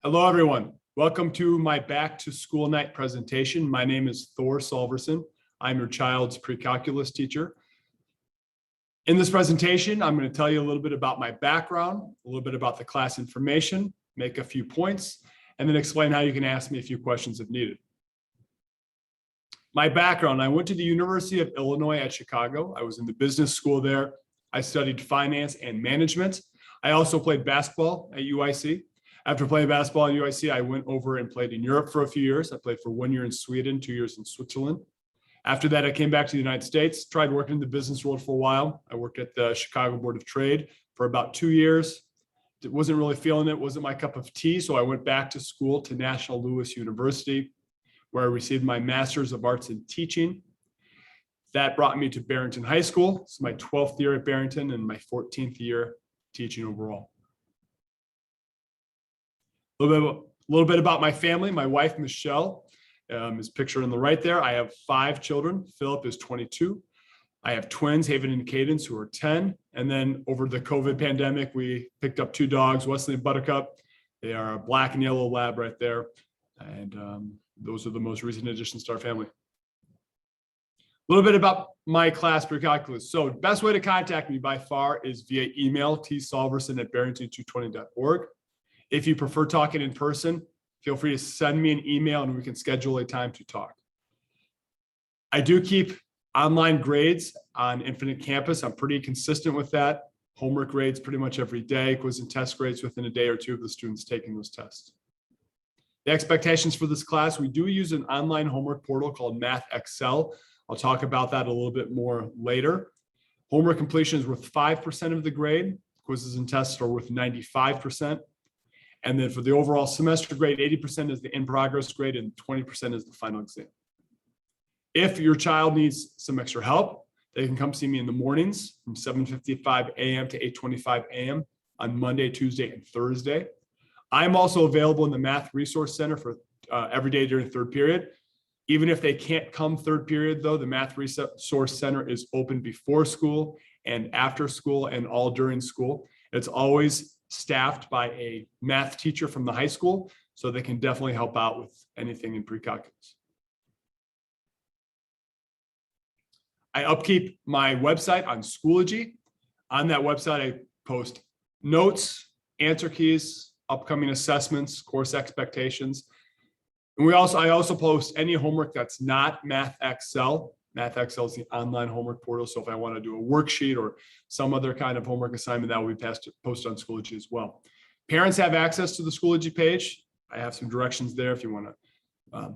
Hello, everyone. Welcome to my back to school night presentation. My name is Thor Solverson. I'm your child's pre-calculus teacher. In this presentation, I'm going to tell you a little bit about my background, a little bit about the class information, make a few points, and then explain how you can ask me a few questions if needed. My background, I went to the University of Illinois at Chicago. I was in the business school there. I studied finance and management. I also played basketball at UIC. After playing basketball at UIC, I went over and played in Europe for a few years. I played for 1 year in Sweden, 2 years in Switzerland. After that, I came back to the United States, tried working in the business world for a while. I worked at the Chicago Board of Trade for about 2 years. Wasn't really feeling it, wasn't my cup of tea. So I went back to school to National Louis University, where I received my Master's of Arts in Teaching. That brought me to Barrington High School. It's my 12th year at Barrington and my 14th year teaching overall. A little bit about my family. My wife, Michelle, is pictured on the right there. I have 5 children. Philip is 22. I have twins, Haven and Cadence, who are 10. And then over the COVID pandemic, we picked up 2 dogs, Wesley and Buttercup. They are a black and yellow lab right there. And those are the most recent additions to our family. A little bit about my class pre-calculus. So best way to contact me by far is via email, tsolverson@barrington220.org. If you prefer talking in person, feel free to send me an email and we can schedule a time to talk. I do keep online grades on Infinite Campus. I'm pretty consistent with that. Homework grades pretty much every day, quiz and test grades within a day or two of the students taking those tests. The expectations for this class, we do use an online homework portal called MathXL. I'll talk about that a little bit more later. Homework completion is worth 5% of the grade. Quizzes and tests are worth 95%. And then for the overall semester grade, 80% is the in-progress grade and 20% is the final exam. If your child needs some extra help, they can come see me in the mornings from 7:55 a.m. to 8:25 a.m. on Monday, Tuesday, and Thursday. I'm also available in the Math Resource Center for every day during third period. Even if they can't come third period, though, the Math Resource Center is open before school and after school and all during school. It's always staffed by a math teacher from the high school, so they can definitely help out with anything in pre-calculus. I upkeep my website on Schoology. On that website, I post notes, answer keys, upcoming assessments, course expectations. And I also post any homework that's not MathXL. MathXL is the online homework portal. So if I want to do a worksheet or some other kind of homework assignment, that will be posted on Schoology as well. Parents have access to the Schoology page. I have some directions there if you want to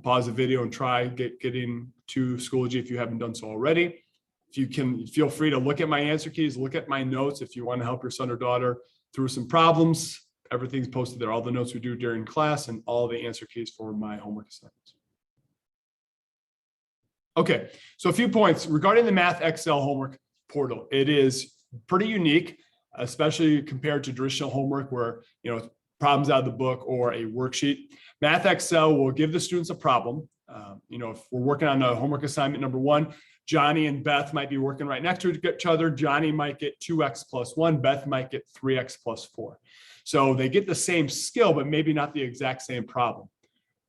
pause the video and try getting to Schoology if you haven't done so already. If you can, feel free to look at my answer keys, look at my notes if you want to help your son or daughter through some problems. Everything's posted there, all the notes we do during class and all the answer keys for my homework assignments. Okay, so a few points regarding the MathXL homework portal. It is pretty unique, especially compared to traditional homework where, problems out of the book or a worksheet. MathXL will give the students a problem. If we're working on a homework assignment number 1, Johnny and Beth might be working right next to each other. Johnny might get 2x plus 1, Beth might get 3x plus 4. So they get the same skill, but maybe not the exact same problem.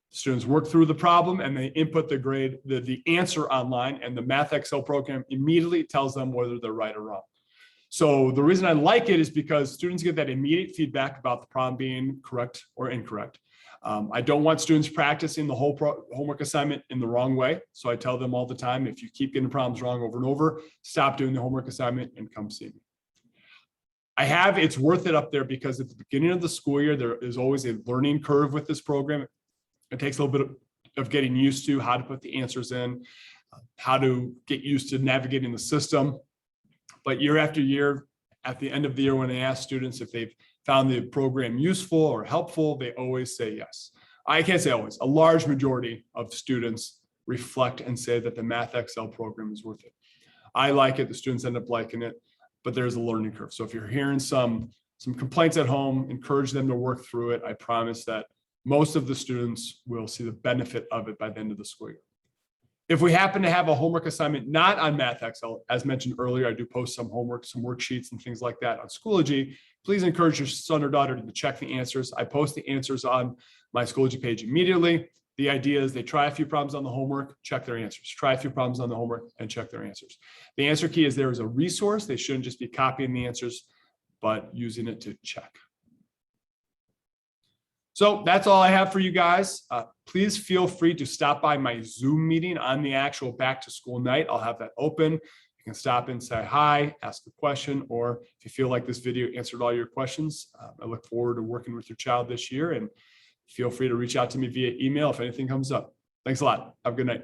Students work through the problem and they input the grade, the answer online, and the MathXL program immediately tells them whether they're right or wrong. So the reason I like it is because students get that immediate feedback about the problem being correct or incorrect. I don't want students practicing the whole homework assignment in the wrong way. So I tell them all the time, if you keep getting problems wrong over and over, stop doing the homework assignment and come see me. It's worth it up there because at the beginning of the school year, there is always a learning curve with this program. It takes a little bit of getting used to how to put the answers in, how to get used to navigating the system. But year after year, at the end of the year, when I ask students if they've found the program useful or helpful, they always say yes. I can't say always. A large majority of students reflect and say that the MathXL program is worth it. I like it. The students end up liking it, but there's a learning curve. So if you're hearing some complaints at home, encourage them to work through it. I promise that most of the students will see the benefit of it by the end of the school year. If we happen to have a homework assignment not on Math Excel, as mentioned earlier, I do post some homework, some worksheets and things like that on Schoology. Please encourage your son or daughter to check the answers. I post the answers on my Schoology page immediately. The idea is they try a few problems on the homework, check their answers. Try a few problems on the homework and check their answers. The answer key is there is a resource. They shouldn't just be copying the answers, but using it to check. So that's all I have for you guys. Please feel free to stop by my Zoom meeting on the actual back to school night. I'll have that open. You can stop in, say hi, ask a question, or if you feel like this video answered all your questions, I look forward to working with your child this year, and feel free to reach out to me via email if anything comes up. Thanks a lot. Have a good night.